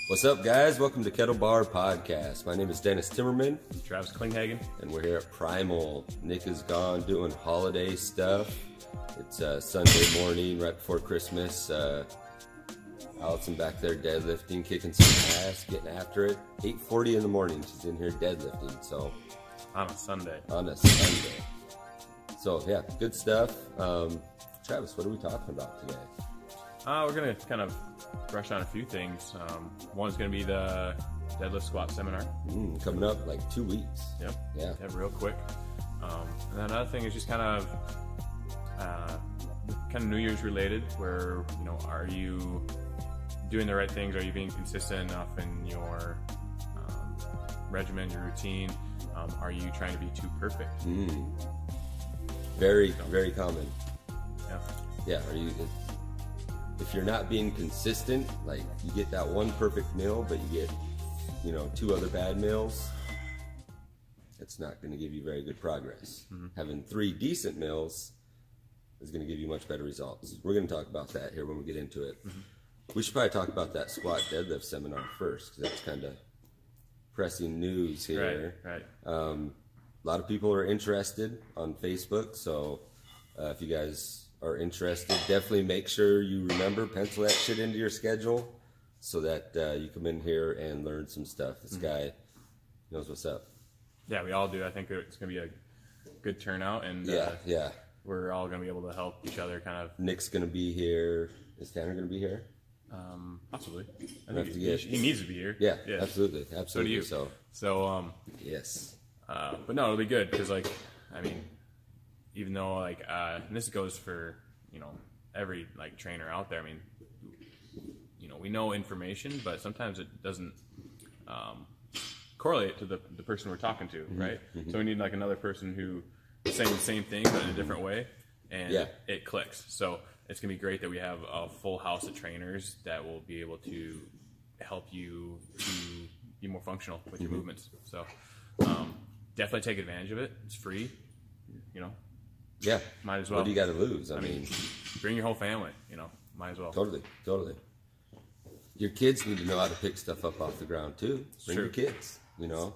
What's up, guys? Welcome to Kettle Bar Podcast. My name is Dennis Timmerman. I'm Travis Klinghagen. And we're here at Primal. Nick is gone doing holiday stuff. It's Sunday morning, right before Christmas. Allison back there deadlifting, kicking some ass, getting after it. 8:40 in the morning, she's in here deadlifting. So on a Sunday. So yeah, good stuff. Travis, what are we talking about today? We're going to kind of brush on a few things. One's going to be the deadlift squat seminar. Coming up like 2 weeks. Yep. Yeah, real quick. And then another thing is just kind of New Year's related, where, you know, are you doing the right things? Are you being consistent enough in your regimen, your routine? Are you trying to be too perfect? Very common. Yeah. Yeah. If you're not being consistent, like you get that one perfect meal, but you get, you know, 2 other bad meals, it's not going to give you very good progress. Having 3 decent meals is going to give you much better results. We're going to talk about that here when we get into it. We should probably talk about that squat deadlift seminar first, because that's kind of pressing news here. Right. A lot of people are interested on Facebook, so if you guys are interested, definitely make sure you remember, pencil that shit into your schedule so that you come in here and learn some stuff. This guy knows what's up. Yeah, we all do. I think it's going to be a good turnout, and yeah. We're all going to be able to help each other kind of. Nick's going to be here. Is Tanner going to be here? Possibly. I think he needs to be here. Yeah, absolutely. So do you. So yes. But no, it'll be good because, like, I mean, even though, like, and this goes for, you know, every, like, trainer out there. I mean, you know, we know information, but sometimes it doesn't correlate to the person we're talking to, right? So we need, like, another person who is saying the same thing but in a different way, and it clicks. So it's going to be great that we have a full house of trainers that will be able to help you to be more functional with your movements. So definitely take advantage of it. It's free, you know. Yeah. Might as well. What do you got to lose? I mean, bring your whole family, you know. Might as well. Totally. Your kids need to know how to pick stuff up off the ground too. Bring your kids, you know.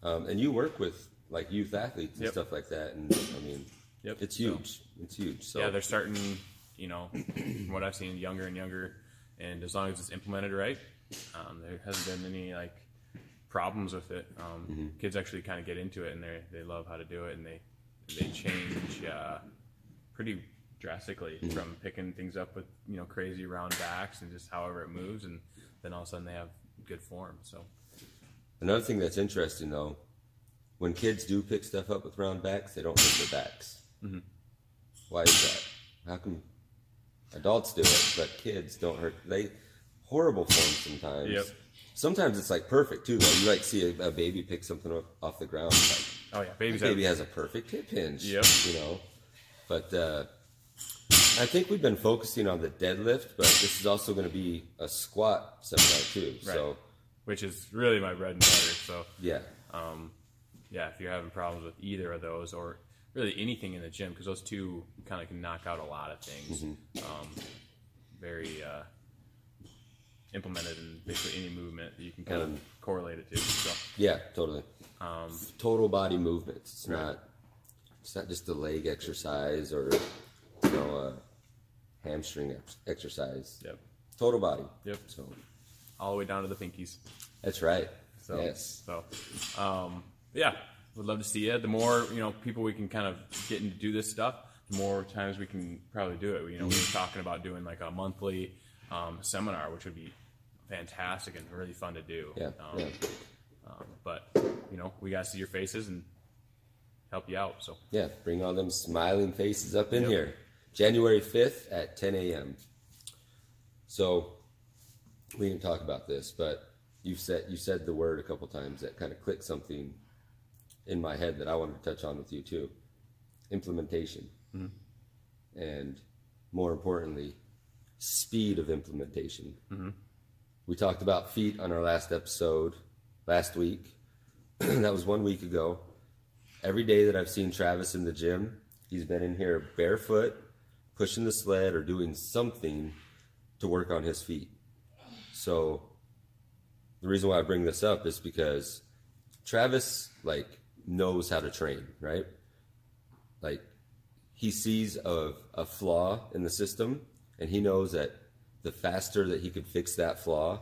And you work with, like, youth athletes and stuff like that, and I mean, it's huge. It's huge. So yeah, they're starting, you know, from what I've seen, younger and younger, and as long as it's implemented right, there hasn't been any, like, problems with it. Kids actually kind of get into it, and they love how to do it, and they change pretty drastically from picking things up with, you know, crazy round backs and just however it moves, and then all of a sudden they have good form. So another thing that's interesting, though, when kids do pick stuff up with round backs, they don't hurt their backs. Why is that? How come adults do it, but kids don't hurt? Horrible form sometimes. Sometimes it's like perfect too, though. You like see a baby pick something up off the ground, like, oh yeah, baby has a perfect hip hinge. You know. But I think we've been focusing on the deadlift, but this is also going to be a squat seminar too. Right. So, which is really my bread and butter. So yeah, if you're having problems with either of those, or really anything in the gym, because those two kind of can knock out a lot of things. Very implemented in basically any movement that you can kind of correlate it to. So yeah, totally. Total body movements. It's not just a leg exercise or, you know, a hamstring exercise. Total body. So all the way down to the pinkies. That's right. So, yes. So yeah, would love to see you. The more, you know, people we can kind of get in to do this stuff, the more times we can probably do it. You know, we were talking about doing like a monthly seminar, which would be fantastic and really fun to do. But, you know, we got to see your faces and help you out. So yeah, bring all them smiling faces up in here. January 5th at 10 a.m. So we can talk about this, but you said the word a couple times that kind of clicked something in my head that I wanted to touch on with you too. Implementation. And more importantly, speed of implementation. We talked about feet on our last episode last week. That was 1 week ago. Every day that I've seen Travis in the gym, he's been in here barefoot, pushing the sled or doing something to work on his feet. So the reason why I bring this up is because Travis like knows how to train, right? Like he sees a flaw in the system, and he knows that the faster that he could fix that flaw,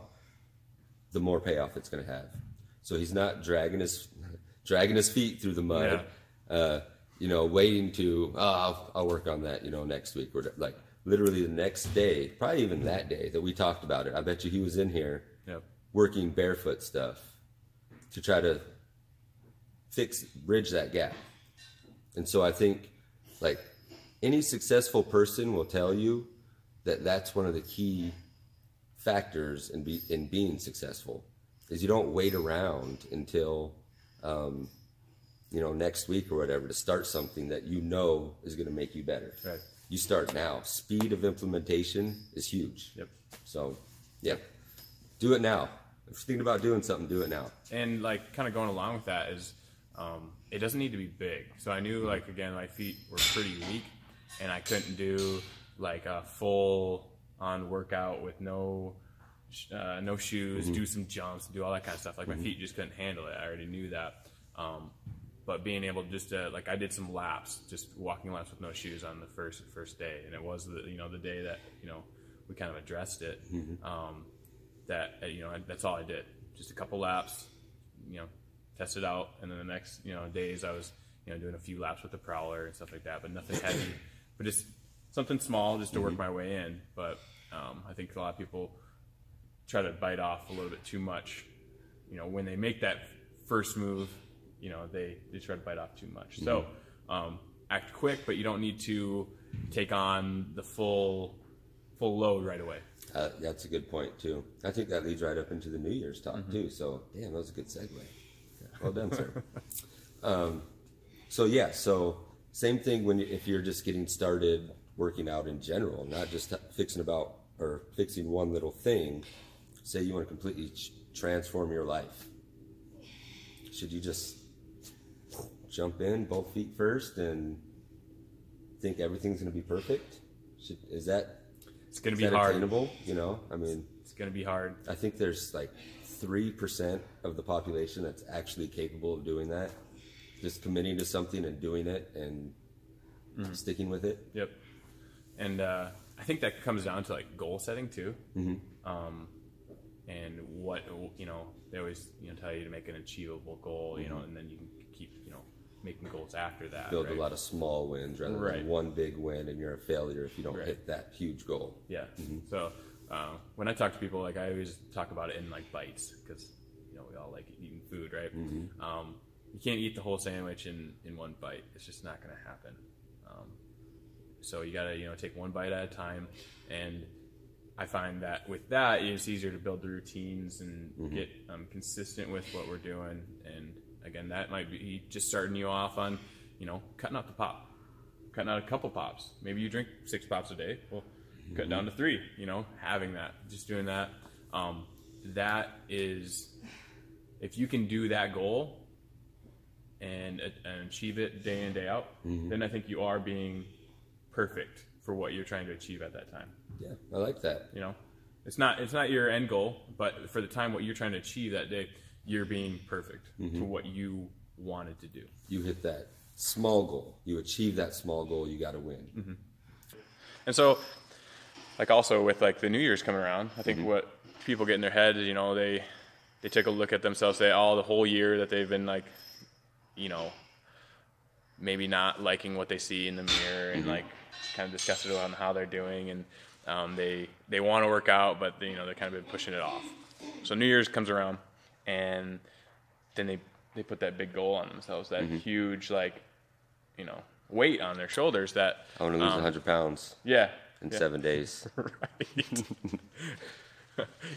the more payoff it's going to have. So he's not dragging his feet through the mud, waiting to, I'll work on that, next week. Or like literally the next day, probably even that day that we talked about it, I bet you he was in here working barefoot stuff to try to bridge that gap. And so I think like any successful person will tell you that that's one of the key factors in being successful is you don't wait around until next week or whatever to start something that is going to make you better. Right. You start now. Speed of implementation is huge. Yep. So, do it now. If you're thinking about doing something, do it now. And like kind of going along with that is it doesn't need to be big. So I knew like, again, my feet were pretty weak and I couldn't do like a full on workout with no shoes, do some jumps, do all that kind of stuff. Like my feet just couldn't handle it. I already knew that. But being able to just like I did some laps, just walking laps with no shoes on the first day, and it was the day that we kind of addressed it. That's all I did, just a couple laps, test it out, and then the next days I was doing a few laps with the prowler and stuff like that, but nothing heavy, but just something small just to work my way in. But I think a lot of people try to bite off a little bit too much. When they make that first move, they try to bite off too much. So act quick, but you don't need to take on the full load right away. That's a good point too. I think that leads right up into the New Year's talk too. So damn, that was a good segue. Yeah, well done, sir. So same thing if you're just getting started working out in general, not just fixing one little thing. Say you want to completely transform your life. Should you just jump in both feet first and think everything's going to be perfect? It's going to be hard. Attainable? It's going to be hard. I think there's like 3% of the population that's actually capable of doing that. Just committing to something and doing it and sticking with it. Yep. And I think that comes down to like goal setting too. And what they always tell you to make an achievable goal, and then you can keep making goals after that. Build a lot of small wins rather than one big win, and you're a failure if you don't hit that huge goal. Yeah. So when I talk to people, like I always talk about it in like bites because we all like eating food, right? You can't eat the whole sandwich in one bite. It's just not going to happen. So you got to take one bite at a time, and I find that with that, it's easier to build the routines and get consistent with what we're doing. And again, that might be just starting you off on, cutting out the pop, cutting out a couple pops. Maybe you drink 6 pops a day. Well, cut down to 3, having that, just doing that. That is, if you can do that goal and achieve it day in, day out, then I think you are being perfect for what you're trying to achieve at that time. Yeah, I like that. It's not your end goal, but for the time what you're trying to achieve that day, you're being perfect for what you wanted to do. You hit that small goal. You achieve that small goal, you got to win. And so, like also with like the New Year's coming around, I think what people get in their head is, they take a look at themselves, say, the whole year that they've been like, maybe not liking what they see in the mirror and like kind of discuss it on how they're doing, and they want to work out, but they're kind of been pushing it off. So New Year's comes around, and then they put that big goal on themselves, that huge weight on their shoulders that I want to lose 100 pounds. Yeah. In 7 days. Right.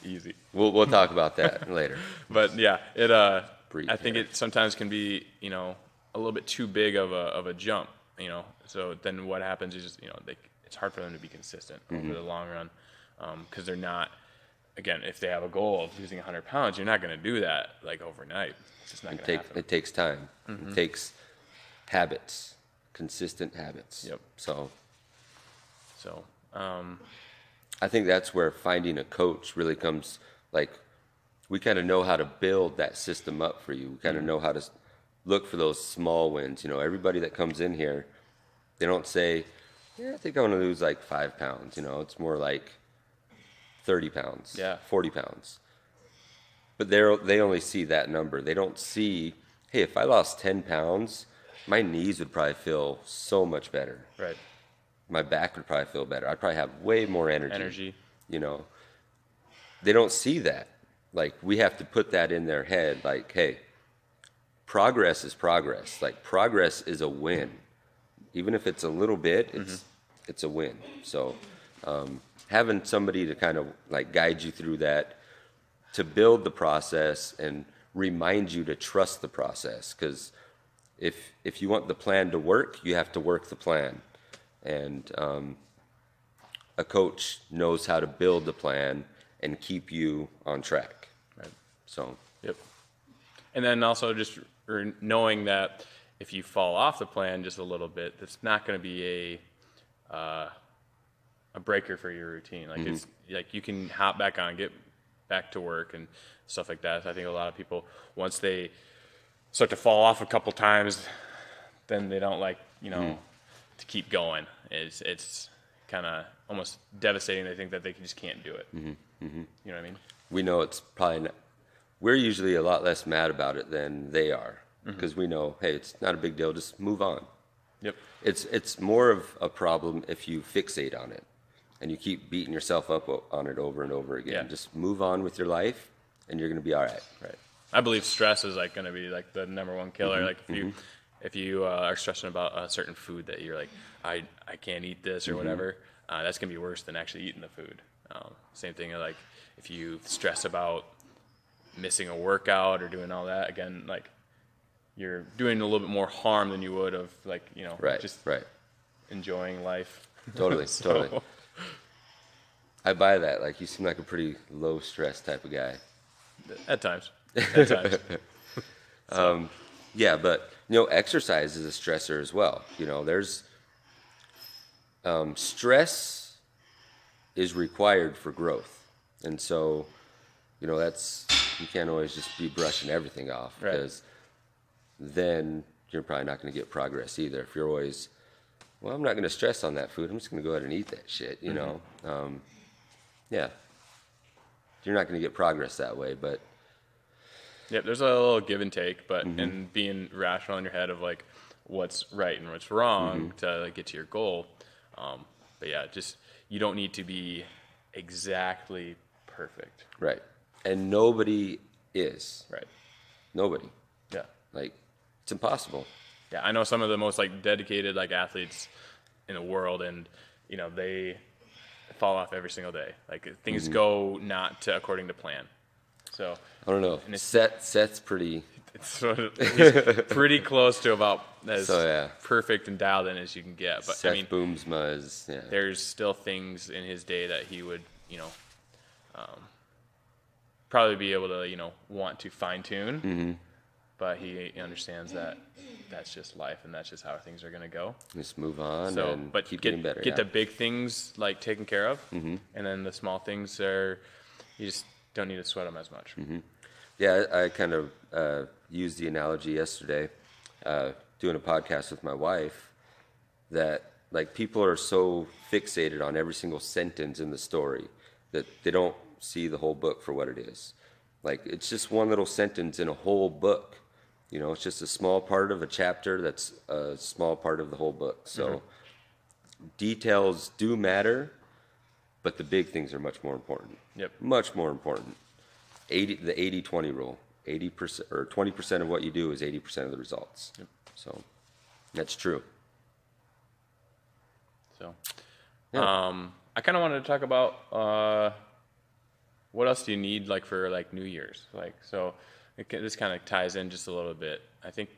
Easy. We'll talk about that later. But yeah, I think it sometimes can be a little bit too big of a jump. So then what happens is just it's hard for them to be consistent over the long run, because they're not. Again, if they have a goal of losing 100 pounds, you're not going to do that like overnight. It's just not going to happen. It takes time. It takes habits, consistent habits. Yep. So I think that's where finding a coach really comes. Like we kind of know how to build that system up for you. We kind of know how to look for those small wins. You know, everybody that comes in here, they don't say, yeah, I think I want to lose like 5 pounds. You know, it's more like 30 pounds, 40 pounds. But they only see that number. They don't see, hey, if I lost 10 pounds, my knees would probably feel so much better. Right. My back would probably feel better. I'd probably have way more Energy. You know, they don't see that. Like, we have to put that in their head. Like, hey, progress is progress. Like, progress is a win. Even if it's a little bit, it's a win. So having somebody to kind of like guide you through that, to build the process and remind you to trust the process. Because if you want the plan to work, you have to work the plan. And a coach knows how to build the plan and keep you on track. Right. So. Yep. And then also just knowing that if you fall off the plan just a little bit, it's not going to be a breaker for your routine. Like it's like you can hop back on, get back to work and stuff like that. So I think a lot of people, once they start to fall off a couple times, then they don't like, you know, to keep going. It's kind of almost devastating. They think that they just can't do it. You know what I mean? We know it's probably not, we're usually a lot less mad about it than they are, because we know, hey, it's not a big deal. Just move on. Yep. It's more of a problem if you fixate on it and you keep beating yourself up on it over and over again. Yeah. Just move on with your life, and you're going to be all right. Right. I believe stress is like going to be like the number one killer. Like if you are stressing about a certain food that you're like, I can't eat this or whatever, that's going to be worse than actually eating the food. Same thing, like if you stress about missing a workout or doing all that, again, like you're doing a little bit more harm than you would of like, you know, just enjoying life. Totally, totally. I buy that. Like, you seem like a pretty low stress type of guy. At times. At times. Yeah, but you know, exercise is a stressor as well. You know, there's stress is required for growth, and so you know you can't always just be brushing everything off, because then you're probably not going to get progress either. If you're always, well, I'm not going to stress on that food, I'm just going to go ahead and eat that shit. You know, yeah, you're not going to get progress that way, but. Yep, there's a little give and take, but and being rational in your head of like what's right and what's wrong to like, get to your goal. But yeah, just you don't need to be exactly perfect. Right. And nobody is. Right. Nobody. Yeah. Like, it's impossible. Yeah, I know some of the most like dedicated like athletes in the world, and you know they fall off every single day. Like things go not to according to plan. So I don't know. And Seth's pretty. It's he's pretty close to about as perfect and dialed in as you can get. But Seth I mean, Boomsma is. Yeah. There's still things in his day that he would, you know, probably be able to, you know, want to fine tune. But he understands that that's just life, and that's just how things are going to go. Just move on, so, and but keep getting better. Get the big things like taken care of, and then the small things are you just don't need to sweat them as much. Yeah, I kind of used the analogy yesterday, doing a podcast with my wife, that like people are so fixated on every single sentence in the story that they don't see the whole book for what it is. Like, it's just one little sentence in a whole book. You know, it's just a small part of a chapter that's a small part of the whole book. So details do matter, but the big things are much more important. Yep. Much more important. The 80-20 rule. 80% or 20% of what you do is 80% of the results. Yep. So that's true. So I kind of wanted to talk about what else do you need like for like New Year's? Like, so this kind of ties in just a little bit. I think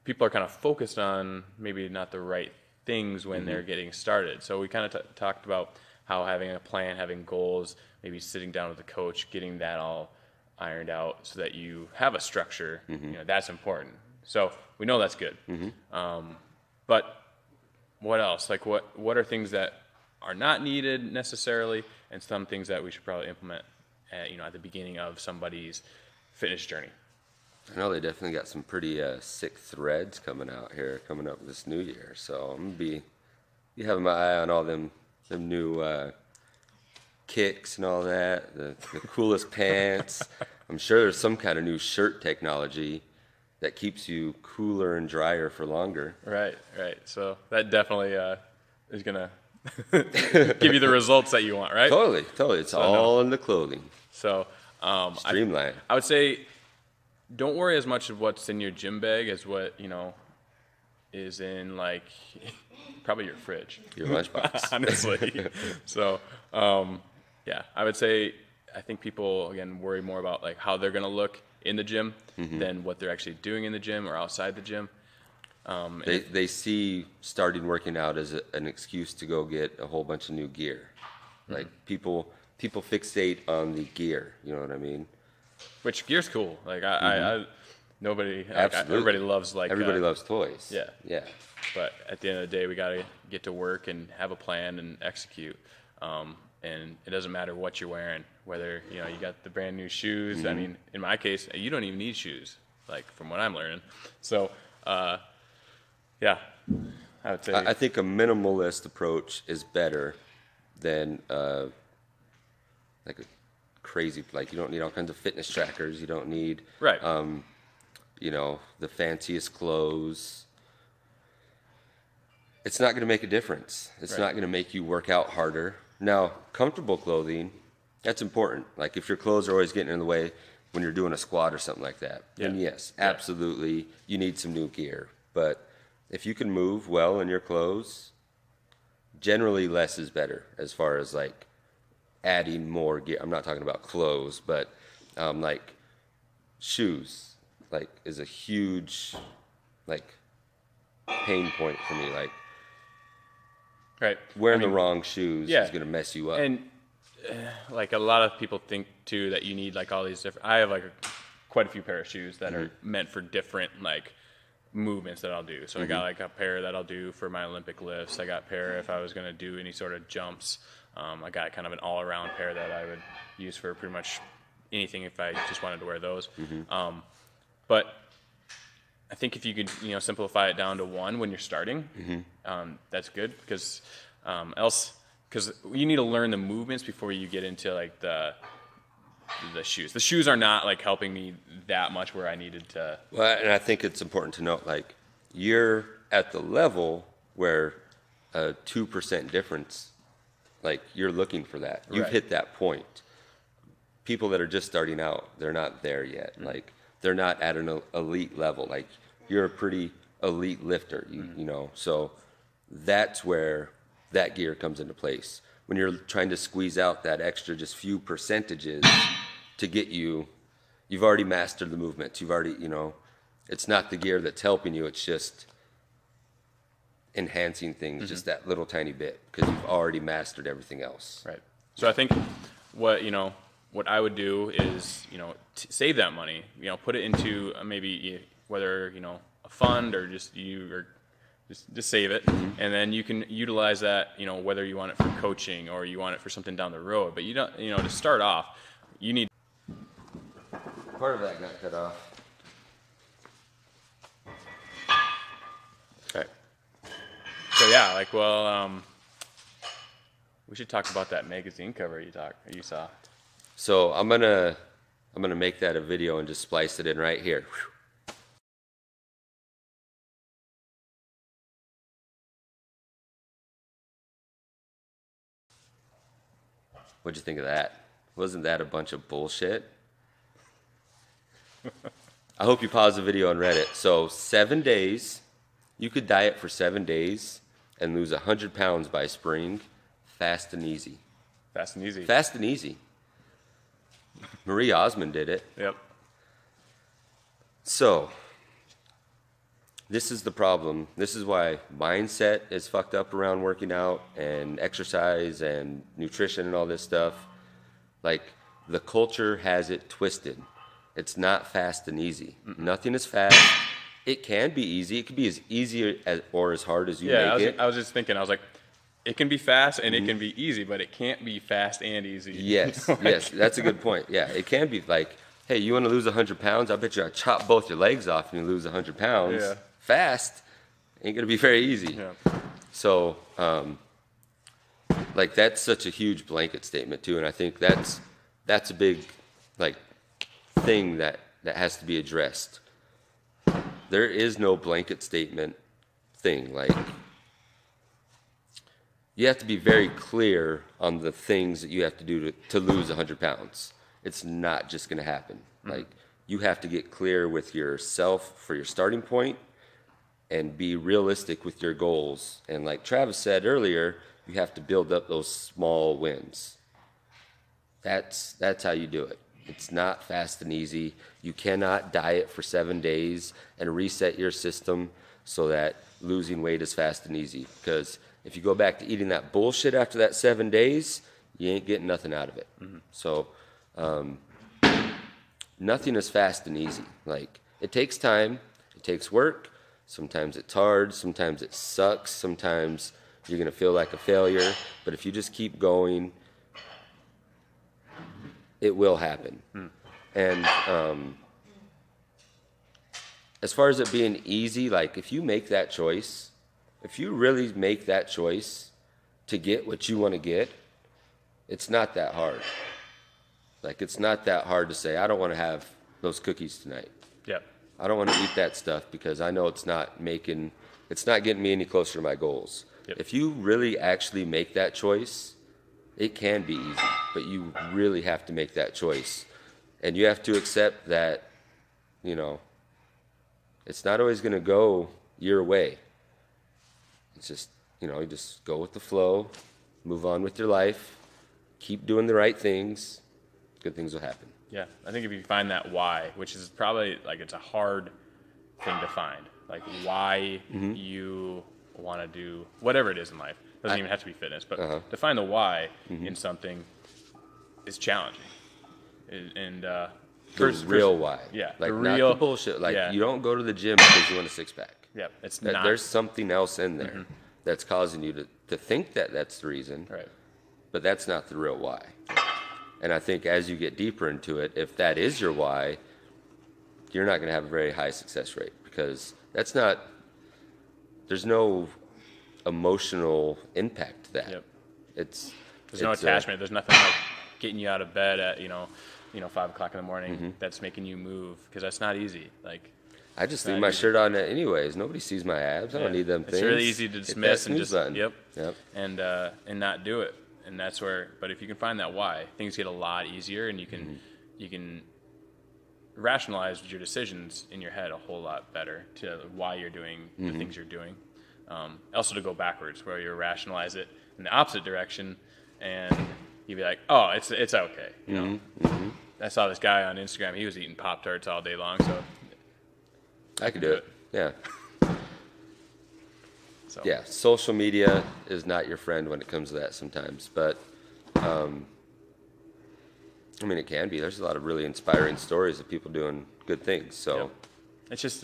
people are kind of focused on maybe not the right things when they're getting started. So we kind of talked about how having a plan, having goals, maybe sitting down with a coach, getting that all ironed out so that you have a structure. You know, that's important. So we know that's good. But what else? Like what are things that are not needed necessarily, and some things that we should probably implement at the beginning of somebody's fitness journey. I know they definitely got some pretty sick threads coming up this new year. So I'm gonna be having my eye on all them new kicks and all that. The coolest pants. I'm sure there's some kind of new shirt technology that keeps you cooler and drier for longer. Right. So that definitely is gonna give you the results that you want, right? Totally. It's all in the clothing. So Streamline. I would say, don't worry as much of what's in your gym bag as what is in like probably your fridge, Your lunchbox. honestly. So yeah, I would say I think people again worry more about like how they're gonna look in the gym than what they're actually doing in the gym or outside the gym. They see starting working out as an excuse to go get a whole bunch of new gear. Like people fixate on the gear. You know what I mean? Which gear's cool. Like everybody loves everybody loves toys. Yeah. But at the end of the day, we gotta get to work and have a plan and execute. And it doesn't matter what you're wearing, whether you got the brand new shoes. I mean, in my case, you don't even need shoes, like from what I'm learning. So, yeah, I would say I think a minimalist approach is better than like a crazy. Like you don't need all kinds of fitness trackers. You don't need right. The fanciest clothes. It's not going to make a difference. It's not going to make you work out harder. Now, comfortable clothing, that's important. Like if your clothes are always getting in the way when you're doing a squat or something like that, then yes, absolutely, you need some new gear. But if you can move well in your clothes, generally less is better as far as like adding more gear. I'm not talking about clothes, but like shoes, like is a huge like pain point for me. Like wearing the wrong shoes is going to mess you up. And like a lot of people think too that you need like all these different. I have like quite a few pair of shoes that are meant for different like movements that I'll do. So I got like a pair that I'll do for my Olympic lifts. I got a pair if I was going to do any sort of jumps. I got kind of an all-around pair that I would use for pretty much anything if I just wanted to wear those. But I think if you could, simplify it down to one when you're starting, that's good because because you need to learn the movements before you get into like the shoes. The shoes are not like helping me that much where I needed to. Well, and I think it's important to note like you're at the level where a 2% difference, like you're looking for that. You've hit that point. People that are just starting out, they're not there yet. Like they're not at an elite level. Like you're a pretty elite lifter, you know. So that's where that gear comes into place. When you're trying to squeeze out that extra just few percentages to get you've already mastered the movements. You've already, it's not the gear that's helping you. It's just enhancing things just that little tiny bit because you've already mastered everything else. Right. So I think what I would do is, save that money, put it into maybe whether, a fund or just just save it. And then you can utilize that, whether you want it for coaching or you want it for something down the road. But you don't, to start off, you need. Part of that got cut off. Okay. So yeah, we should talk about that magazine cover you saw. So I'm gonna make that a video and just splice it in right here. What'd you think of that? Wasn't that a bunch of bullshit? I hope you pause the video and read it. So 7 days, you could diet for 7 days and lose 100 pounds by spring, fast and easy. Fast and easy. Fast and easy. Marie Osmond did it. Yep. So, this is the problem. This is why mindset is fucked up around working out and exercise and nutrition and all this stuff. Like, the culture has it twisted. It's not fast and easy. Nothing is fast. It can be easy. It could be as easy as or as hard as you make it. I was just thinking, I was like, It can be fast and it can be easy, but it can't be fast and easy. Yes, yes, that's a good point. Yeah, it can be like, hey, you want to lose 100 pounds? I bet you I chop both your legs off and you lose 100 pounds. Yeah. Fast ain't gonna be very easy. Yeah. So, like that's such a huge blanket statement too, and I think that's a big like thing that has to be addressed. There is no blanket statement thing. Like you have to be very clear on the things that you have to do to lose 100 pounds. It's not just going to happen. Like you have to get clear with yourself for your starting point and be realistic with your goals. And like Travis said earlier, you have to build up those small wins. That's how you do it. It's not fast and easy. You cannot diet for 7 days and reset your system so that losing weight is fast and easy. Because if you go back to eating that bullshit after that 7 days, you ain't getting nothing out of it. So nothing is fast and easy. Like it takes time, it takes work. Sometimes it's hard, sometimes it sucks, sometimes you're gonna feel like a failure. But if you just keep going, it will happen. And as far as it being easy, like if you make that choice, if you really make that choice to get what you want to get, it's not that hard. Like it's not that hard to say, I don't want to have those cookies tonight. Yep. I don't want to eat that stuff because I know it's not getting me any closer to my goals. Yep. If you really actually make that choice, it can be easy, but you really have to make that choice. And you have to accept that, you know, it's not always going to go your way. It's just, you know, you just go with the flow, move on with your life, keep doing the right things, good things will happen. Yeah, I think if you find that why, which is probably like it's a hard thing to find, like why you want to do whatever it is in life. Doesn't even have to be fitness, but to find the why in something is challenging. And the real why. Yeah, like the not real the bullshit. Like yeah. you don't go to the gym because you want a six pack. Yeah, it's not. There's something else in there that's causing you to think that that's the reason. Right. But that's not the real why. And I think as you get deeper into it, if that is your why, you're not going to have a very high success rate because there's no emotional impact to that. Yep. There's no attachment. There's nothing like getting you out of bed at 5 o'clock in the morning that's making you move because that's not easy. Like I just leave my shirt on anyways. Nobody sees my abs. I don't need them things. It's really easy to dismiss and just button. Yep. And not do it. And that's where. But if you can find that why, things get a lot easier, and you can rationalize your decisions in your head a whole lot better to why you're doing the things you're doing. Also to go backwards, where you rationalize it in the opposite direction, and you'd be like, oh, it's okay. You know. I saw this guy on Instagram. He was eating Pop-Tarts all day long, so I could do it. Yeah. So. Yeah, social media is not your friend when it comes to that sometimes, but I mean it can be. There's a lot of really inspiring stories of people doing good things. So yep. It's just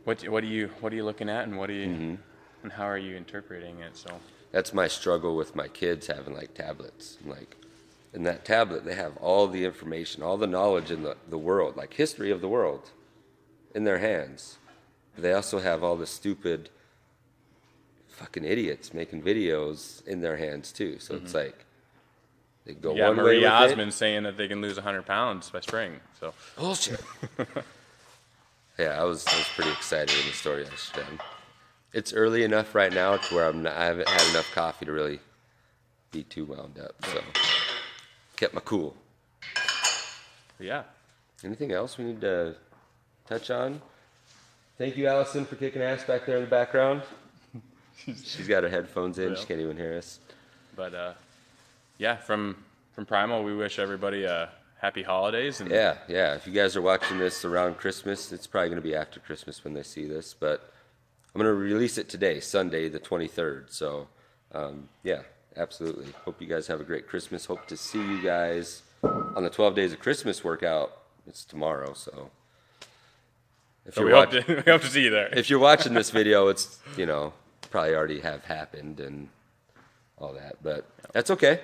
What are you looking at, and what do you and how are you interpreting it? So that's my struggle with my kids having like tablets. Like in that tablet, they have all the information, all the knowledge in the world, like history of the world, in their hands. But they also have all the stupid fucking idiots making videos in their hands too. So it's like they go one way with Marie Osmond saying that they can lose 100 pounds by spring. So bullshit. Yeah, I was pretty excited in the story yesterday. It's early enough right now to where I haven't had enough coffee to really be too wound up. So kept my cool. Yeah. Anything else we need to touch on? Thank you, Allison, for kicking ass back there in the background. She's got her headphones in. She can't even hear us. But from Primal, we wish everybody happy holidays. And yeah. If you guys are watching this around Christmas, it's probably going to be after Christmas when they see this. But I'm going to release it today, Sunday, the 23rd. So, yeah, absolutely. Hope you guys have a great Christmas. Hope to see you guys on the 12 Days of Christmas workout. It's tomorrow, so. We hope to see you there. If you're watching this video, it's, probably already have happened and all that, but that's okay.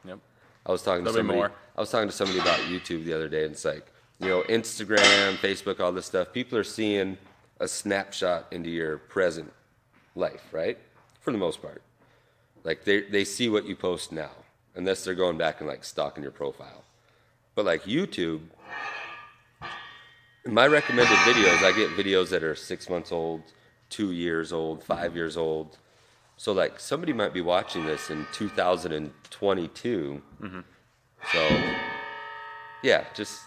Yep. I was talking to somebody about YouTube the other day, and it's like, Instagram, Facebook, all this stuff. People are seeing a snapshot into your present life, right? For the most part. Like they see what you post now, unless they're going back and like stalking your profile. But like YouTube, in my recommended videos, I get videos that are 6 months old, 2 years old, 5 years old. So like somebody might be watching this in 2022. Mm-hmm. So yeah, just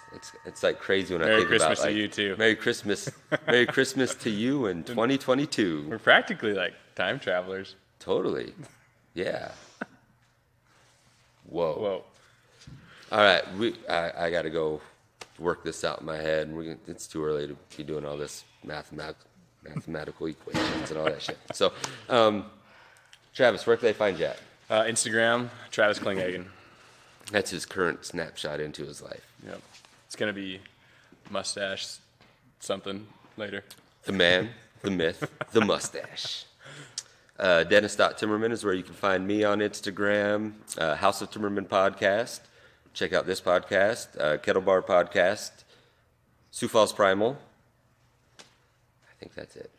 it's like crazy when I think about like, Merry Christmas to you too. Merry Christmas to you in 2022. We're practically like time travelers. Totally. Yeah. Whoa. All right, I got to go work this out in my head, and it's too early to be doing all this mathematical equations and all that shit. So, Travis, where can they find you at? Instagram, Travis Klinghagen. That's his current snapshot into his life. Yep. It's gonna be mustache something later. The man, the myth, the mustache. Dennis.Timmerman is where you can find me on Instagram. House of Timmerman podcast. Check out this podcast. Kettle Bar podcast. Sioux Falls Primal. I think that's it.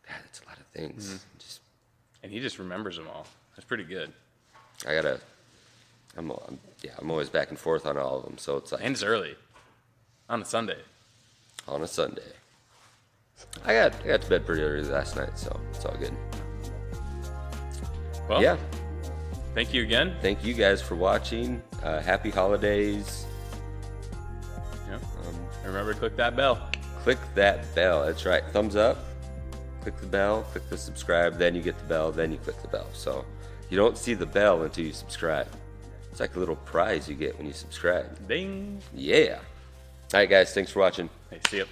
God, that's a lot of things. Mm-hmm. And he just remembers them all. That's pretty good. I'm always back and forth on all of them. So it's like. And it's early. On a Sunday. On a Sunday. I got to bed pretty early last night, so it's all good. Well, yeah. Thank you again. Thank you guys for watching. Happy holidays. Yeah. Remember to click that bell. Click that bell. That's right. Thumbs up. Click the bell. Click the subscribe. Then you get the bell. Then you click the bell. So you don't see the bell until you subscribe. It's like a little prize you get when you subscribe. Ding. Yeah. All right, guys. Thanks for watching. Hey, see ya.